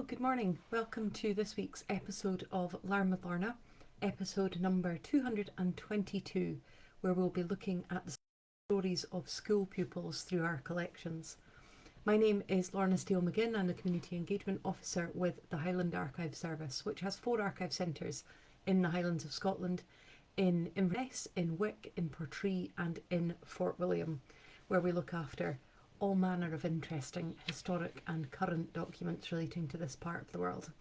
good morning. Welcome to this week's episode of Learn with Lorna, episode number 222, where we'll be looking at the stories of school pupils through our collections. My name is Lorna Steele-McGinn. I'm the Community Engagement Officer with the Highland Archive Service, which has 4 archive centres in the Highlands of Scotland, in Inverness, in Wick, in Portree and in Fort William, where we look after all manner of interesting historic and current documents relating to this part of the world.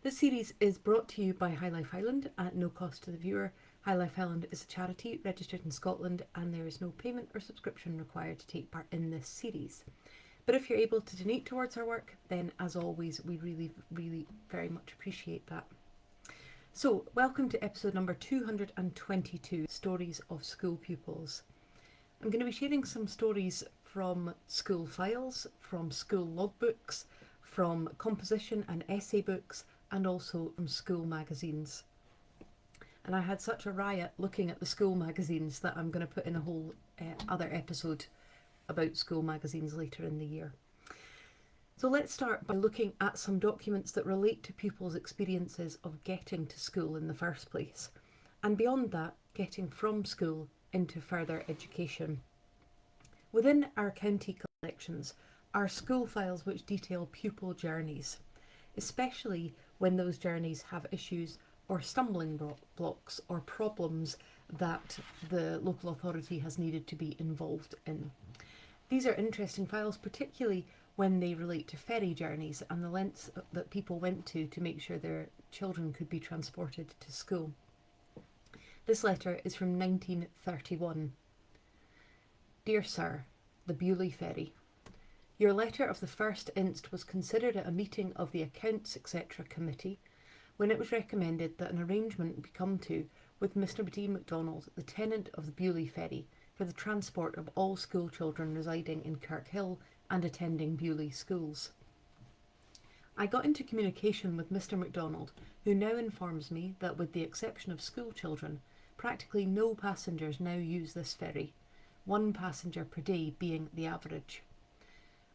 This series is brought to you by High Life Highland at no cost to the viewer. High Life Highland is a charity registered in Scotland, and there is no payment or subscription required to take part in this series. But if you're able to donate towards our work, then as always, we really very much appreciate that. So, welcome to episode number 222, Stories of School Pupils. I'm going to be sharing some stories from school files, from school logbooks, from composition and essay books, and also from school magazines. And I had such a riot looking at the school magazines that I'm going to put in a whole other episode about school magazines later in the year. So let's start by looking at some documents that relate to pupils' experiences of getting to school in the first place, and beyond that, getting from school into further education. Within our county collections are school files which detail pupil journeys, especially when those journeys have issues or stumbling blocks or problems that the local authority has needed to be involved in. These are interesting files, particularly when they relate to ferry journeys and the lengths that people went to make sure their children could be transported to school. This letter is from 1931. Dear Sir, the Bewley Ferry. Your letter of the 1st inst was considered at a meeting of the Accounts etc. Committee, when it was recommended that an arrangement be come to with Mr. D. MacDonald, the tenant of the Bewley Ferry, for the transport of all school children residing in Kirkhill and attending Bewley schools. I got into communication with Mr. MacDonald, who now informs me that with the exception of school children, practically no passengers now use this ferry, 1 passenger per day being the average.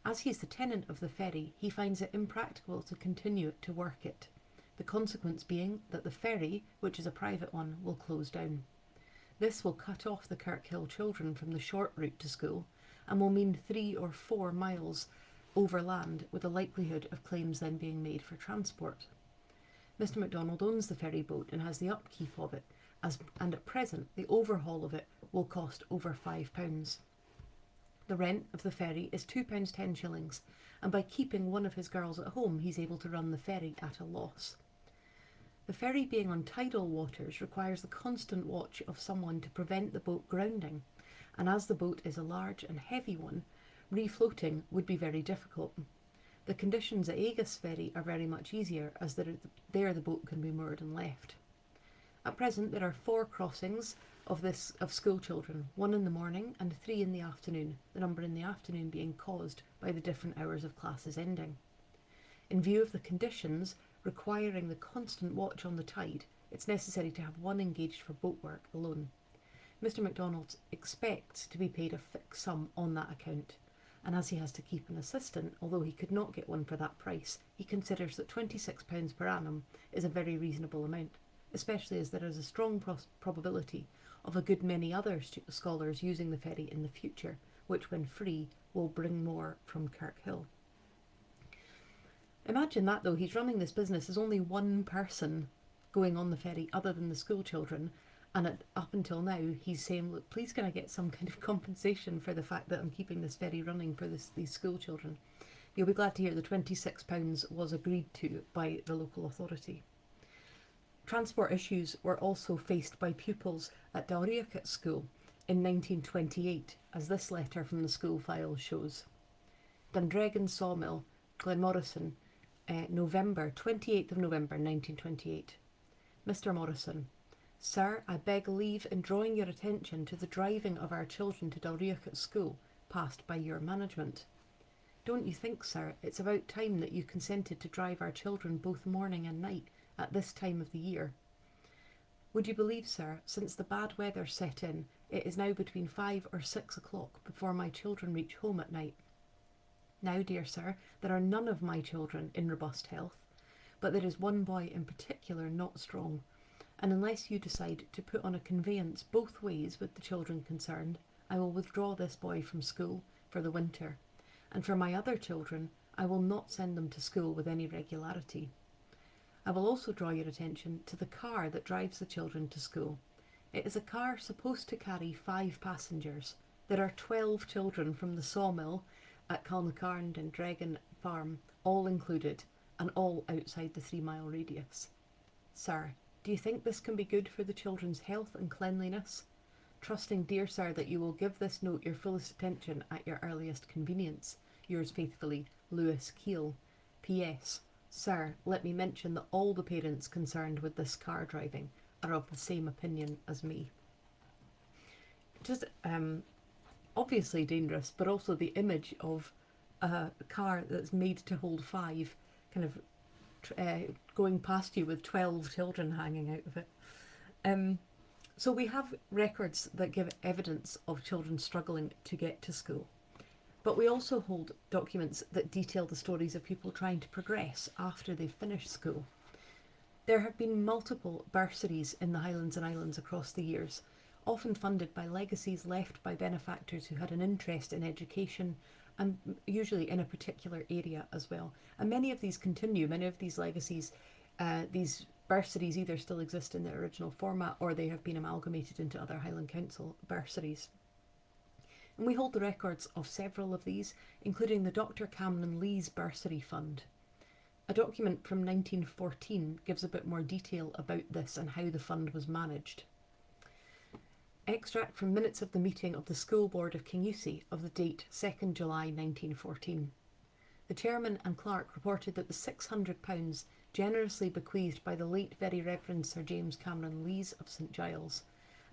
As he is the tenant of the ferry, he finds it impracticable to continue to work it, the consequence being that the ferry, which is a private one, will close down. This will cut off the Kirkhill children from the short route to school and will mean 3 or 4 miles overland, with a likelihood of claims then being made for transport. Mr. MacDonald owns the ferry boat and has the upkeep of it, and at present the overhaul of it will cost over £5. The rent of the ferry is £2.10, and by keeping one of his girls at home he's able to run the ferry at a loss. The ferry being on tidal waters requires the constant watch of someone to prevent the boat grounding, and as the boat is a large and heavy one, refloating would be very difficult. The conditions at Aegis Ferry are very much easier, as there the boat can be moored and left. At present there are 4 crossings of school children, 1 in the morning and 3 in the afternoon, the number in the afternoon being caused by the different hours of classes ending. In view of the conditions requiring the constant watch on the tide, it's necessary to have 1 engaged for boat work alone. Mr. MacDonald expects to be paid a fixed sum on that account, and as he has to keep an assistant, although he could not get one for that price, he considers that £26 per annum is a very reasonable amount, especially as there is a strong probability of a good many other scholars using the ferry in the future, which when free will bring more from Kirkhill. Imagine that though, he's running this business as only 1 person going on the ferry other than the school children, and up until now he's saying, look, please can I get some kind of compensation for the fact that I'm keeping this ferry running for these school children. You'll be glad to hear the £26 was agreed to by the local authority. Transport issues were also faced by pupils at Dalriachet School in 1928, as this letter from the school file shows. Dundregan Sawmill, Glenmorrison, 28th of November 1928. Mr. Morrison, Sir, I beg leave in drawing your attention to the driving of our children to Dalriachet School, passed by your management. Don't you think, sir, it's about time that you consented to drive our children both morning and night at this time of the year? Would you believe, sir, since the bad weather set in, it is now between 5 or 6 o'clock before my children reach home at night. Now, dear sir, there are none of my children in robust health, but there is one boy in particular not strong, and unless you decide to put on a conveyance both ways with the children concerned, I will withdraw this boy from school for the winter, and for my other children, I will not send them to school with any regularity. I will also draw your attention to the car that drives the children to school. It is a car supposed to carry 5 passengers. There are 12 children from the sawmill at Calnacarn and Dragon Farm, all included, and all outside the 3-mile radius. Sir, do you think this can be good for the children's health and cleanliness? Trusting, dear sir, that you will give this note your fullest attention at your earliest convenience. Yours faithfully, Lewis Keel. P.S. Sir, let me mention that all the parents concerned with this car driving are of the same opinion as me. Just obviously dangerous, but also the image of a car that's made to hold 5 kind of going past you with 12 children hanging out of it. So we have records that give evidence of children struggling to get to school. But we also hold documents that detail the stories of people trying to progress after they've finished school. There have been multiple bursaries in the Highlands and Islands across the years, often funded by legacies left by benefactors who had an interest in education and usually in a particular area as well. And many of these continue, many of these legacies, these bursaries either still exist in their original format or they have been amalgamated into other Highland Council bursaries. And we hold the records of several of these, including the Dr. Cameron Lees Bursary Fund. A document from 1914 gives a bit more detail about this and how the fund was managed. Extract from minutes of the meeting of the School Board of Kingussie of the date 2nd July 1914. The chairman and clerk reported that the £600 generously bequeathed by the late Very Reverend Sir James Cameron Lees of St Giles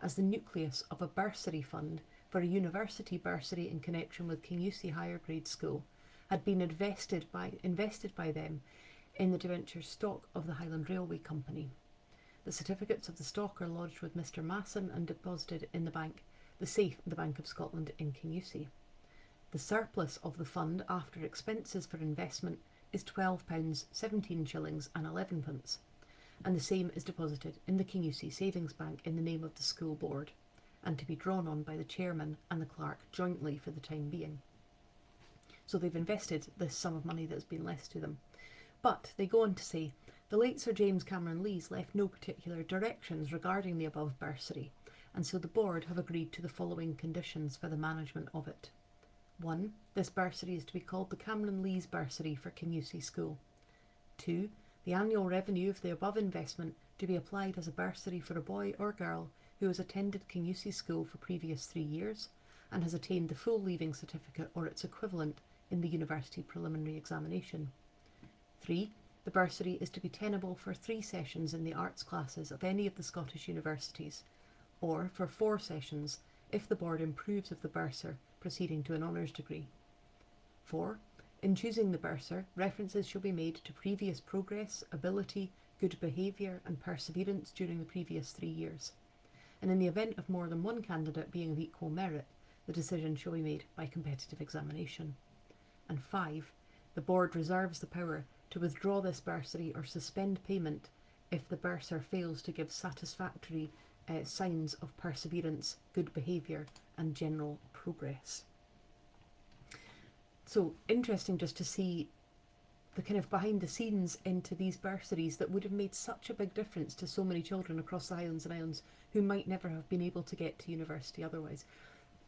as the nucleus of a bursary fund for a university bursary in connection with Kingussie Higher Grade School had been invested by them in the debenture stock of the Highland Railway Company. The certificates of the stock are lodged with Mr Masson and deposited in the bank, the safe of the Bank of Scotland in Kingussie. The surplus of the fund after expenses for investment is £12, 17 shillings and 11pence, and the same is deposited in the Kingussie Savings Bank in the name of the school board, and to be drawn on by the chairman and the clerk jointly for the time being. So they've invested this sum of money that's been left to them. But they go on to say, the late Sir James Cameron Lees left no particular directions regarding the above bursary, and so the board have agreed to the following conditions for the management of it. 1. This bursary is to be called the Cameron Lees Bursary for Kingussie School. 2. The annual revenue of the above investment to be applied as a bursary for a boy or girl who has attended Kingussie School for previous 3 years and has attained the full leaving certificate or its equivalent in the university preliminary examination. 3. The bursary is to be tenable for 3 sessions in the arts classes of any of the Scottish universities, or for 4 sessions if the board improves of the bursar proceeding to an honours degree. 4. In choosing the bursar, references shall be made to previous progress, ability, good behaviour and perseverance during the previous 3 years. And in the event of more than one candidate being of equal merit, the decision shall be made by competitive examination. And 5. The board reserves the power to withdraw this bursary or suspend payment if the bursar fails to give satisfactory signs of perseverance, good behaviour and general progress. So interesting just to see the kind of behind the scenes into these bursaries that would have made such a big difference to so many children across the Highlands and Islands who might never have been able to get to university otherwise.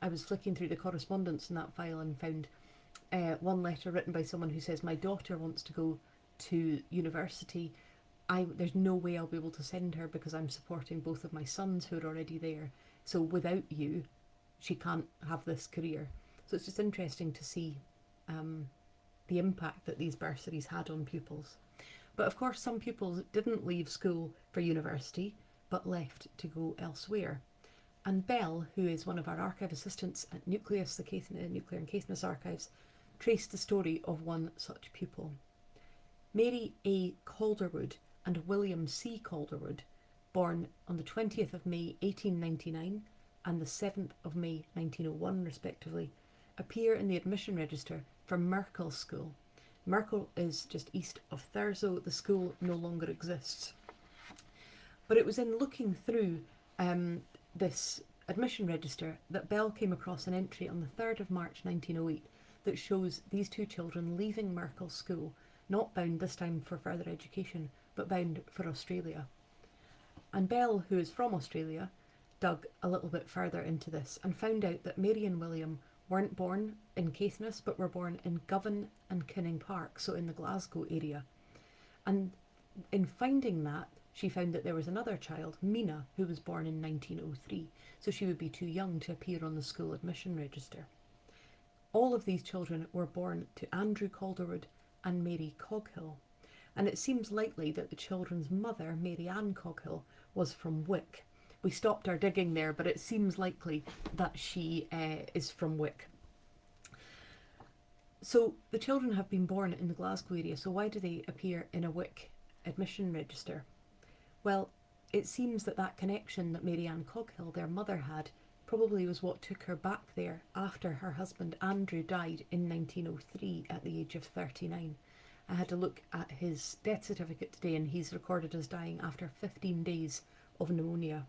I was flicking through the correspondence in that file and found one letter written by someone who says, my daughter wants to go to university. There's no way I'll be able to send her because I'm supporting both of my sons who are already there. So without you, she can't have this career. So it's just interesting to see the impact that these bursaries had on pupils. But of course, some pupils didn't leave school for university, but left to go elsewhere. And Bell, who is one of our archive assistants at Nucleus, the Nuclear and Caithness Archives, traced the story of one such pupil. Mary A. Calderwood and William C. Calderwood, born on the 20th of May 1899 and the 7th of May 1901 respectively, appear in the admission register from Merkel School. Merkel is just east of Thurso. The school no longer exists. But it was in looking through this admission register that Bell came across an entry on the 3rd of March 1908 that shows these two children leaving Merkel School, not bound this time for further education, but bound for Australia. And Bell, who is from Australia, dug a little bit further into this and found out that Mary and William weren't born in Caithness, but were born in Govan and Kinning Park, so in the Glasgow area. And in finding that, she found that there was another child, Mina, who was born in 1903, so she would be too young to appear on the school admission register. All of these children were born to Andrew Calderwood and Mary Coghill, and it seems likely that the children's mother, Mary Ann Coghill, was from Wick. We stopped our digging there, but it seems likely that she is from Wick. So the children have been born in the Glasgow area, so why do they appear in a Wick admission register? Well, it seems that that connection that Mary Ann Coghill, their mother, had probably was what took her back there after her husband Andrew died in 1903 at the age of 39. I had to look at his death certificate today, and he's recorded as dying after 15 days of pneumonia.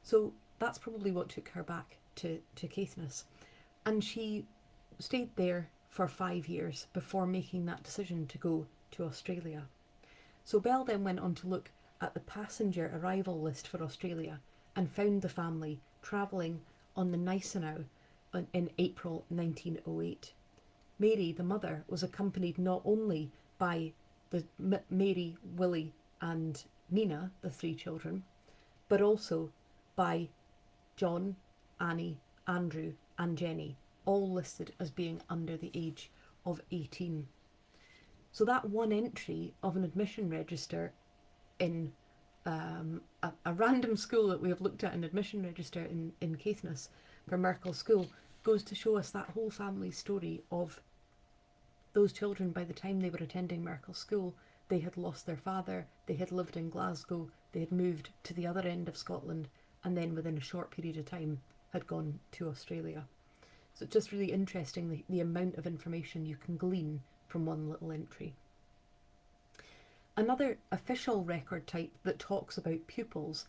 So that's probably what took her back to Caithness. And she stayed there for 5 years before making that decision to go to Australia. So Bell then went on to look at the passenger arrival list for Australia and found the family travelling on the Gneisenau in April 1908. Mary, the mother, was accompanied not only by the Mary, Willie and Mina, the 3 children, but also by John, Annie, Andrew and Jenny, all listed as being under the age of 18. So that one entry of an admission register in a random school that we have looked at an admission register in Caithness for Merkel School goes to show us that whole family story of those children. By the time they were attending Merkel School, they had lost their father, they had lived in Glasgow, they had moved to the other end of Scotland, and then within a short period of time had gone to Australia. So it's just really interesting the amount of information you can glean from one little entry. Another official record type that talks about pupils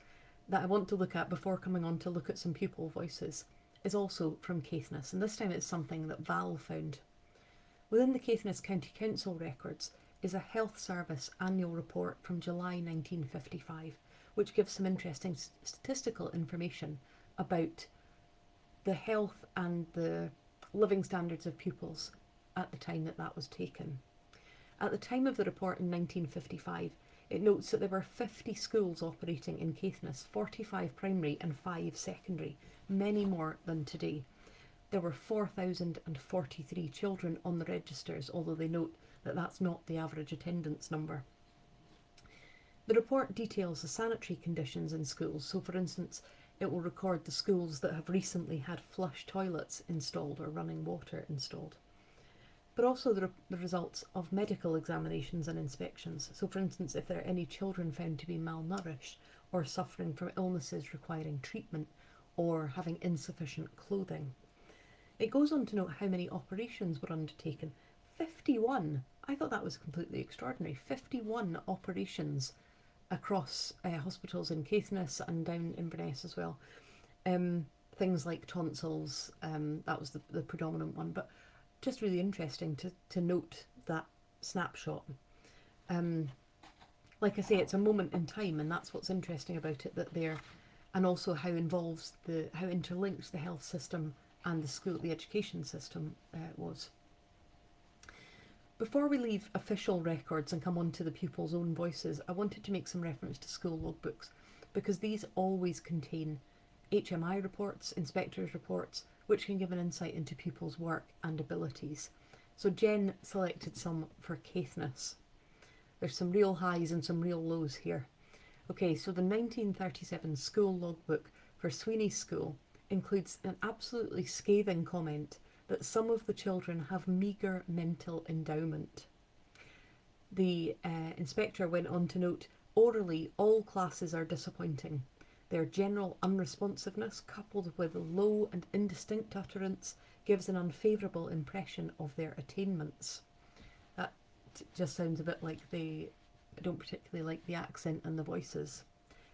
that I want to look at before coming on to look at some pupil voices is also from Caithness, and this time it's something that Val found. Within the Caithness County Council records is a Health Service annual report from July 1955, which gives some interesting statistical information about the health and the living standards of pupils at the time that was taken. At the time of the report in 1955, it notes that there were 50 schools operating in Caithness, 45 primary and 5 secondary, many more than today. There were 4,043 children on the registers, although they note that that's not the average attendance number. The report details the sanitary conditions in schools, so for instance, it will record the schools that have recently had flush toilets installed or running water installed. But also the results of medical examinations and inspections. So for instance, if there are any children found to be malnourished or suffering from illnesses requiring treatment or having insufficient clothing. It goes on to note how many operations were undertaken. 51! I thought that was completely extraordinary. 51 operations across hospitals in Caithness and down Inverness as well. Things like tonsils, that was the predominant one, but just really interesting to note that snapshot. Like I say, it's a moment in time, and that's what's interesting about it, that there, and also how interlinked the health system and the education system was. Before we leave official records and come on to the pupils' own voices, I wanted to make some reference to school logbooks, because these always contain HMI reports, inspectors' reports, which can give an insight into pupils' work and abilities. So Jen selected some for Caithness. There's some real highs and some real lows here. Okay, so the 1937 school logbook for Sweeney School includes an absolutely scathing comment that some of the children have meagre mental endowment. The inspector went on to note, orally, all classes are their general unresponsiveness, coupled with low and indistinct utterance, gives an unfavourable impression of their attainments. That just sounds a bit like I don't particularly like the accent and the voices,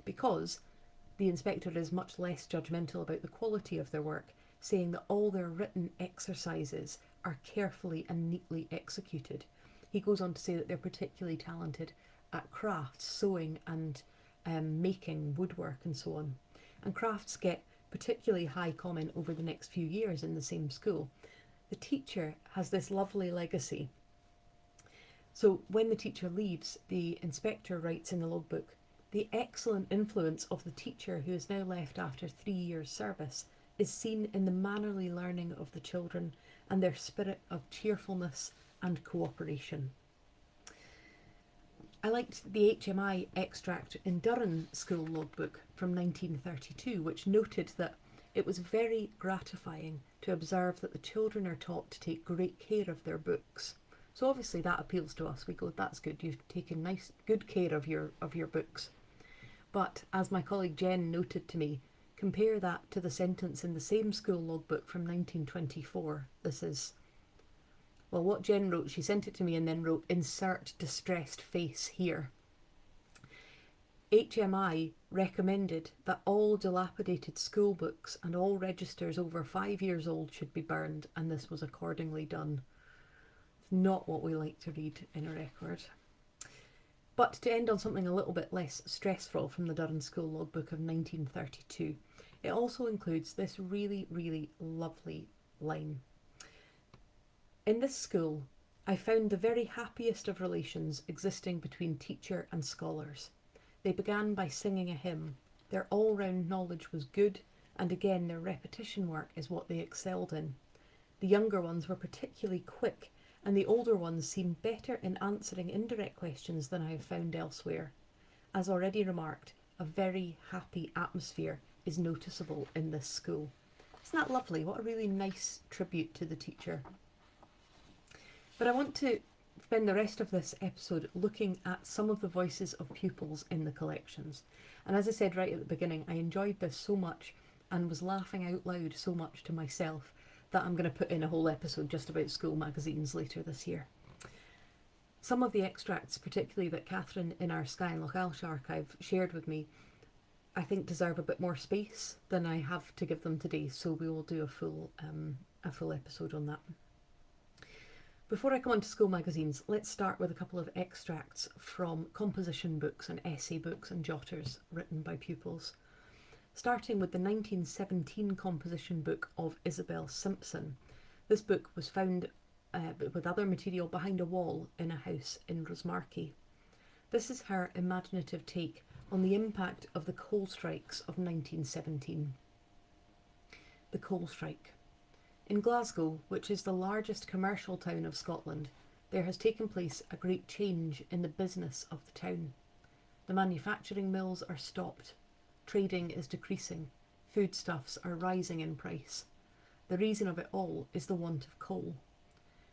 because the inspector is much less judgmental about the quality of their work, saying that all their written exercises are carefully and neatly executed. He goes on to say that they're particularly talented at crafts, sewing and making woodwork and so on. And crafts get particularly high comment over the next few years in the same school. The teacher has this lovely legacy. So when the teacher leaves, the inspector writes in the logbook, "The excellent influence of the teacher who is now left after 3 years' service is seen in the mannerly learning of the children and their spirit of cheerfulness and cooperation." I liked the HMI extract in Durham School logbook from 1932, which noted that it was very gratifying to observe that the children are taught to take great care of their books. So obviously that appeals to us. We go, that's good, you've taken good care of your books. But as my colleague Jen noted to me, compare that to the sentence in the same school logbook from 1924. This is, well, what Jen wrote, she sent it to me and then wrote, "Insert distressed face here." HMI recommended that all dilapidated school books and all registers over 5 years old should be burned, and this was accordingly done. It's not what we like to read in a record. But to end on something a little bit less stressful from the Durham School logbook of 1932, it also includes this really, really lovely line. "In this school, I found the very happiest of relations existing between teacher and scholars. They began by singing a hymn. Their all-round knowledge was good, and again their repetition work is what they excelled in. The younger ones were particularly quick, and the older ones seemed better in answering indirect questions than I have found elsewhere. As already remarked, a very happy atmosphere is noticeable in this school." Isn't that lovely? What a really nice tribute to the teacher. But I want to spend the rest of this episode looking at some of the voices of pupils in the collections. And as I said right at the beginning, I enjoyed this so much and was laughing out loud so much to myself that I'm going to put in a whole episode just about school magazines later this year. Some of the extracts, particularly that Catherine in our Skye and Lochailse archive shared with me, I think deserve a bit more space than I have to give them today, so we will do a full episode on that. Before I come on to school magazines, let's start with a couple of extracts from composition books and essay books and jotters written by pupils. Starting with the 1917 composition book of Isabel Simpson. This book was found with other material behind a wall in a house in Rosemarkie. This is her imaginative take on the impact of the coal strikes of 1917. The coal strike. In Glasgow, which is the largest commercial town of Scotland, there has taken place a great change in the business of the town. The manufacturing mills are stopped, trading is decreasing, foodstuffs are rising in price. The reason of it all is the want of coal.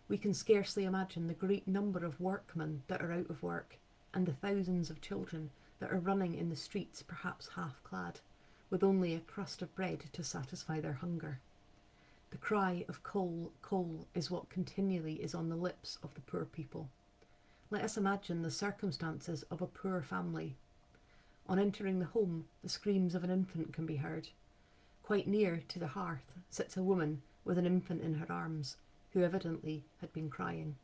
We can scarcely imagine the great number of workmen that are out of work, and the thousands of children that are running in the streets, perhaps half-clad, with only a crust of bread to satisfy their hunger. The cry of coal, coal is what continually is on the lips of the poor people. Let us imagine the circumstances of a poor family. On entering the home, the screams of an infant can be heard. Quite near to the hearth sits a woman with an infant in her arms, who evidently had been crying.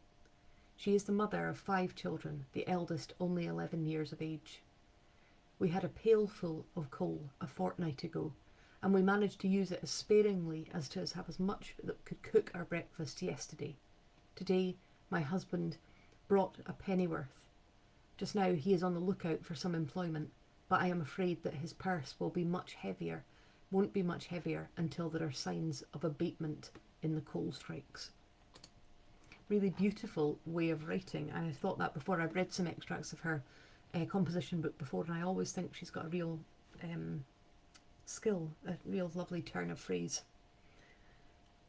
She is the mother of 5 children, the eldest only 11 years of age. We had a pailful of coal a fortnight ago, and we managed to use it as sparingly as to have as much that could cook our breakfast yesterday. Today, my husband brought a pennyworth. Just now he is on the lookout for some employment, but I am afraid that his purse won't be much heavier until there are signs of abatement in the coal strikes. Really beautiful way of writing, and I thought that before. I've read some extracts of her composition book before, and I always think she's got a real skill, a real lovely turn of phrase.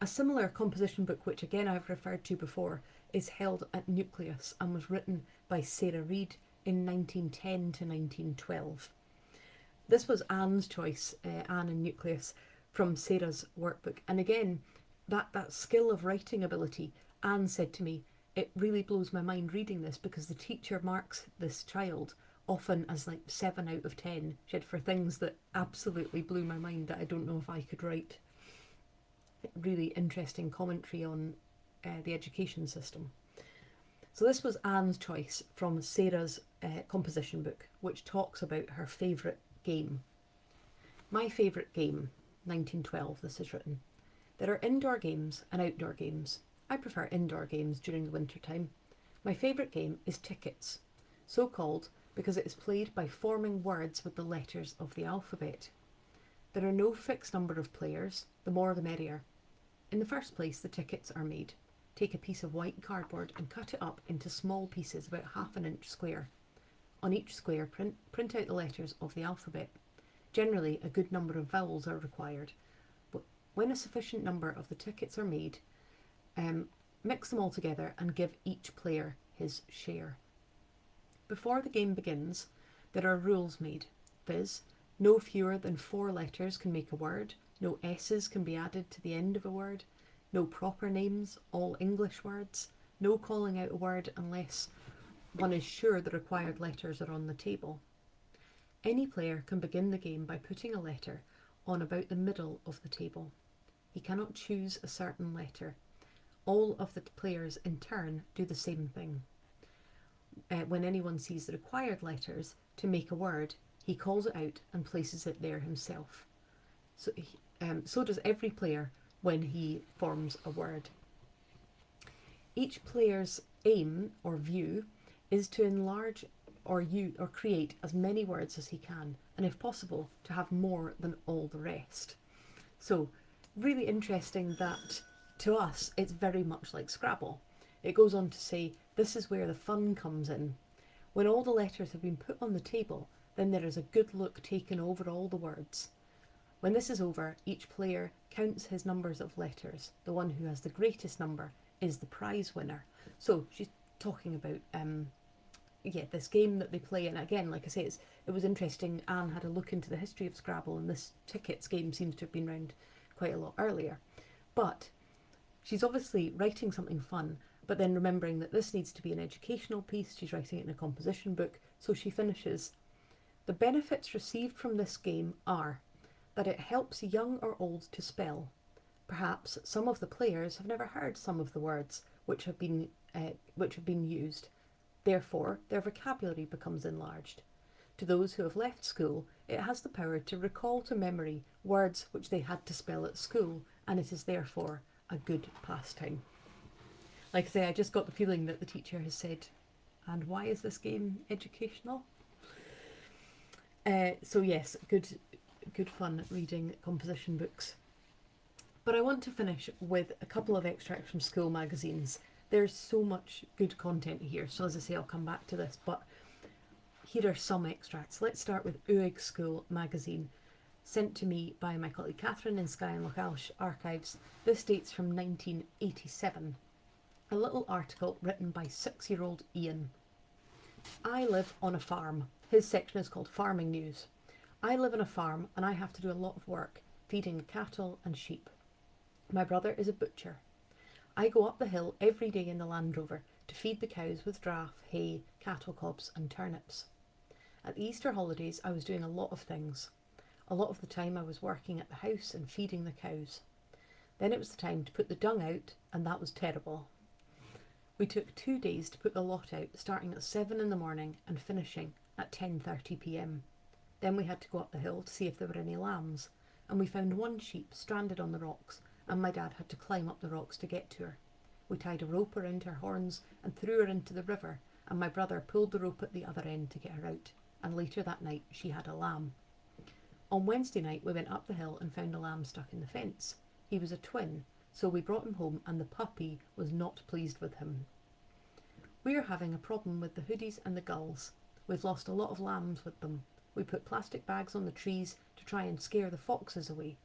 A similar composition book, which again I've referred to before, is held at Nucleus and was written by Sarah Reid in 1910 to 1912. This was Anne's choice, Anne and Nucleus, from Sarah's workbook. And again, that skill of writing ability. Anne said to me, it really blows my mind reading this because the teacher marks this child often as like 7 out of 10. She had for things that absolutely blew my mind that I don't know if I could write. Really interesting commentary on the education system. So this was Anne's choice from Sarah's composition book, which talks about her favourite game. My favourite game, 1912, this is written. There are indoor games and outdoor games. I prefer indoor games during the winter time. My favourite game is tickets, so called because it is played by forming words with the letters of the alphabet. There are no fixed number of players, the more the merrier. In the first place, the tickets are made. Take a piece of white cardboard and cut it up into small pieces about half an inch square. On each square, print out the letters of the alphabet. Generally, a good number of vowels are required, but when a sufficient number of the tickets are made, mix them all together and give each player his share. Before the game begins, there are rules made, viz. No fewer than 4 letters can make a word, no S's can be added to the end of a word, no proper names, all English words, no calling out a word unless one is sure the required letters are on the table. Any player can begin the game by putting a letter on about the middle of the table. He cannot choose a certain letter. All of the players in turn do the same thing. When anyone sees the required letters to make a word, he calls it out and places it there himself. So does every player when he forms a word. Each player's aim or view is to enlarge or create as many words as he can, and if possible, to have more than all the rest. So, really interesting that to us it's very much like Scrabble. It goes on to say this is where the fun comes in. When all the letters have been put on the table, then there is a good look taken over all the words. When this is over, each player counts his numbers of letters. The one who has the greatest number is the prize winner. So she's talking about this game that they play, and again, like I say, it was interesting. Anne had a look into the history of Scrabble, and this tickets game seems to have been around quite a lot earlier. But she's obviously writing something fun, but then remembering that this needs to be an educational piece. She's writing it in a composition book, so she finishes. The benefits received from this game are that it helps young or old to spell. Perhaps some of the players have never heard some of the words which have been used. Therefore, their vocabulary becomes enlarged. To those who have left school, it has the power to recall to memory words which they had to spell at school, and it is therefore a good pastime. Like I say, I just got the feeling that the teacher has said, and why is this game educational? So yes, good fun reading composition books. But I want to finish with a couple of extracts from school magazines. There's so much good content here, so as I say, I'll come back to this, but here are some extracts. Let's start with Uig School magazine, sent to me by my colleague Catherine in Skye and Highland Archives. This dates from 1987. A little article written by 6-year-old Ian. I live on a farm. His section is called Farming News. I live on a farm and I have to do a lot of work, feeding the cattle and sheep. My brother is a butcher. I go up the hill every day in the Land Rover to feed the cows with draff, hay, cattle cobs and turnips. At the Easter holidays I was doing a lot of things. A lot of the time I was working at the house and feeding the cows. Then it was the time to put the dung out, and that was terrible. We took 2 days to put the lot out, starting at 7 in the morning and finishing at 10:30 p.m. Then we had to go up the hill to see if there were any lambs, and we found one sheep stranded on the rocks, and my dad had to climb up the rocks to get to her. We tied a rope around her horns and threw her into the river, and my brother pulled the rope at the other end to get her out, and later that night she had a lamb. On Wednesday night we went up the hill and found a lamb stuck in the fence. He was a twin, so we brought him home and the puppy was not pleased with him. We are having a problem with the hoodies and the gulls. We've lost a lot of lambs with them. We put plastic bags on the trees to try and scare the foxes away.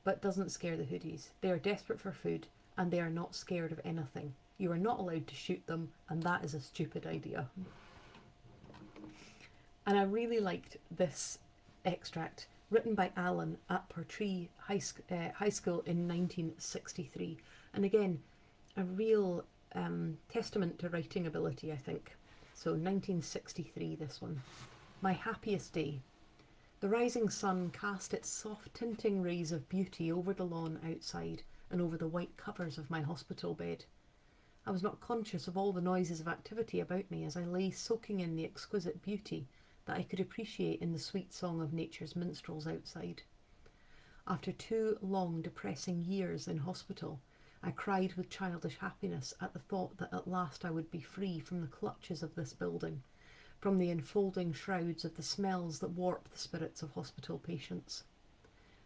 But it doesn't scare the hoodies. They are desperate for food and they are not scared of anything. You are not allowed to shoot them, and that is a stupid idea. And I really liked this extract written by Alan at Portree High School in 1963. And again, a real testament to writing ability, I think. So 1963, this one. My happiest day. The rising sun cast its soft tinting rays of beauty over the lawn outside and over the white covers of my hospital bed. I was not conscious of all the noises of activity about me as I lay soaking in the exquisite beauty that I could appreciate in the sweet song of nature's minstrels outside. After 2 long, depressing years in hospital, I cried with childish happiness at the thought that at last I would be free from the clutches of this building, from the enfolding shrouds of the smells that warp the spirits of hospital patients.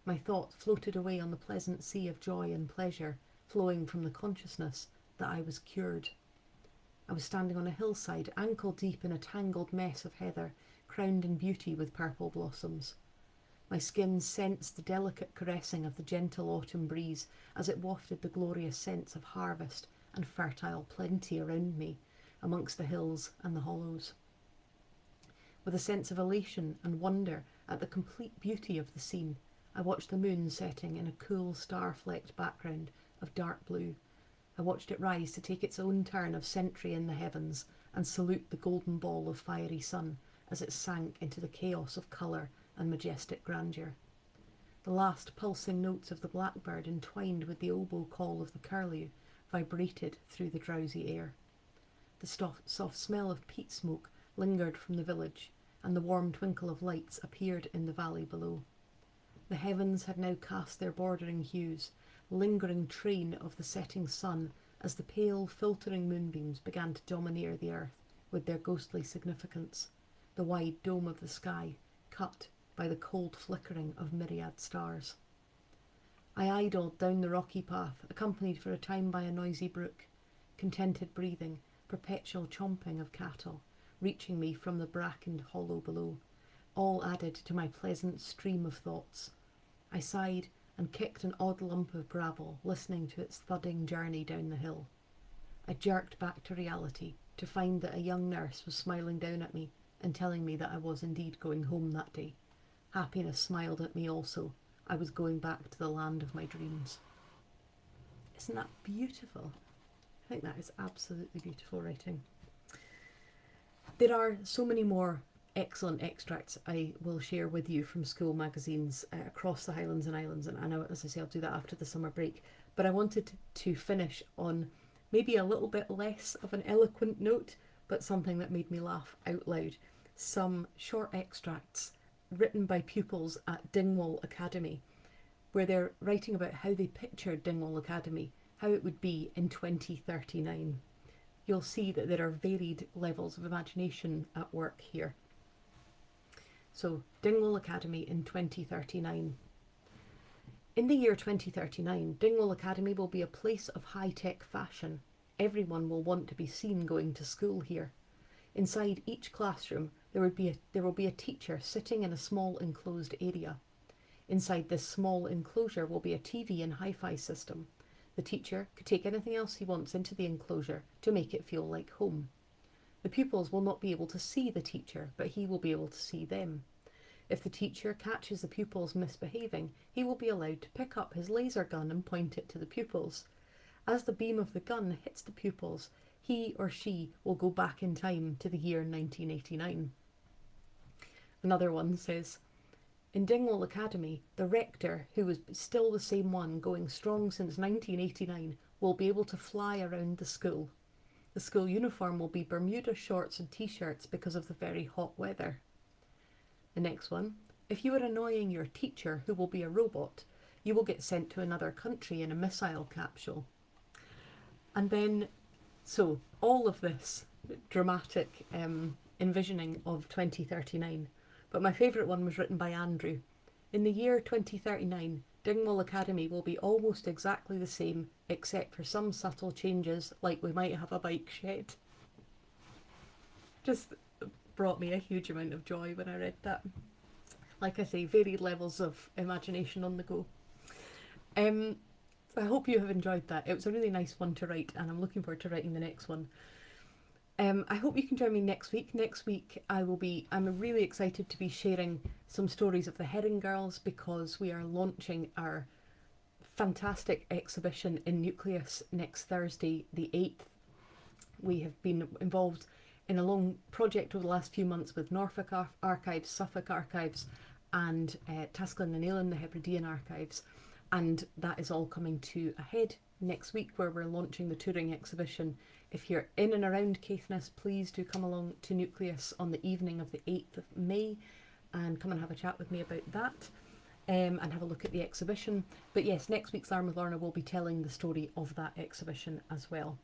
My thoughts floated away on the pleasant sea of joy and pleasure flowing from the consciousness that I was cured. I was standing on a hillside, ankle deep in a tangled mess of heather, crowned in beauty with purple blossoms. My skin sensed the delicate caressing of the gentle autumn breeze as it wafted the glorious scents of harvest and fertile plenty around me, amongst the hills and the hollows. With a sense of elation and wonder at the complete beauty of the scene, I watched the moon setting in a cool star-flecked background of dark blue. I watched it rise to take its own turn of sentry in the heavens and salute the golden ball of fiery sun as it sank into the chaos of colour and majestic grandeur. The last pulsing notes of the blackbird entwined with the oboe call of the curlew vibrated through the drowsy air. The soft smell of peat smoke lingered from the village, and the warm twinkle of lights appeared in the valley below. The heavens had now cast their bordering hues, lingering train of the setting sun as the pale, filtering moonbeams began to domineer the earth with their ghostly significance, the wide dome of the sky cut by the cold flickering of myriad stars. I idled down the rocky path, accompanied for a time by a noisy brook, contented breathing, perpetual chomping of cattle, reaching me from the brackened hollow below, all added to my pleasant stream of thoughts. I sighed and kicked an odd lump of gravel, listening to its thudding journey down the hill. I jerked back to reality to find that a young nurse was smiling down at me and telling me that I was indeed going home that day. Happiness smiled at me also. I was going back to the land of my dreams. Isn't that beautiful? I think that is absolutely beautiful writing. There are so many more excellent extracts I will share with you from school magazines across the Highlands and Islands, and I know, as I say, I'll do that after the summer break. But I wanted to finish on maybe a little bit less of an eloquent note, but something that made me laugh out loud. Some short extracts written by pupils at Dingwall Academy, where they're writing about how they pictured Dingwall Academy, how it would be in 2039. You'll see that there are varied levels of imagination at work here. So, Dingwall Academy in 2039. In the year 2039, Dingwall Academy will be a place of high-tech fashion. Everyone will want to be seen going to school here. Inside each classroom, there will be a teacher sitting in a small enclosed area. Inside this small enclosure will be a TV and hi-fi system. The teacher could take anything else he wants into the enclosure to make it feel like home. The pupils will not be able to see the teacher, but he will be able to see them. If the teacher catches the pupils misbehaving, he will be allowed to pick up his laser gun and point it to the pupils. As the beam of the gun hits the pupils, he or she will go back in time to the year 1989. Another one says, in Dingwall Academy, the rector, who is still the same one going strong since 1989, will be able to fly around the school. The school uniform will be Bermuda shorts and t-shirts because of the very hot weather. The next one, if you are annoying your teacher, who will be a robot, you will get sent to another country in a missile capsule. And then, so all of this dramatic envisioning of 2039. But my favourite one was written by Andrew. In the year 2039, Dingwall Academy will be almost exactly the same, except for some subtle changes, like we might have a bike shed. Just brought me a huge amount of joy when I read that. Like I say, varied levels of imagination on the go. So I hope you have enjoyed that. It was a really nice one to write, and I'm looking forward to writing the next one. I hope you can join me next week. Next week I'm really excited to be sharing some stories of the Herring Girls, because we are launching our fantastic exhibition in Nucleus next Thursday, the 8th. We have been involved in a long project over the last few months with Norfolk Archives, Suffolk Archives, and Tasclin and Ailinn, the Hebridean Archives, and that is all coming to a head next week, where we're launching the touring exhibition. If you're in and around Caithness, please do come along to Nucleus on the evening of the 8th of May and come and have a chat with me about that, and have a look at the exhibition. But yes, next week's Learn with Lorna will be telling the story of that exhibition as well.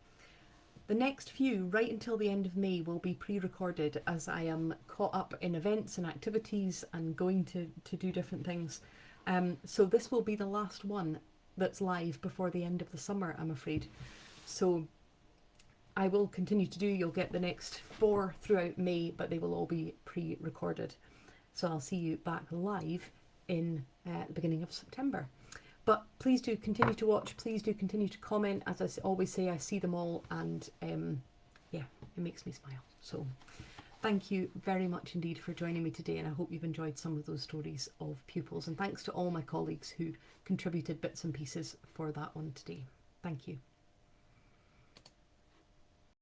The next few, right until the end of May, will be pre-recorded, as I am caught up in events and activities and going to do different things. So this will be the last one that's live before the end of the summer, I'm afraid. So I will continue to do, you'll get the next 4 throughout May, but they will all be pre-recorded. So I'll see you back live in the beginning of September. But please do continue to watch, please do continue to comment. As I always say, I see them all, and yeah, it makes me smile. So thank you very much indeed for joining me today, and I hope you've enjoyed some of those stories of pupils. And thanks to all my colleagues who contributed bits and pieces for that one today. Thank you.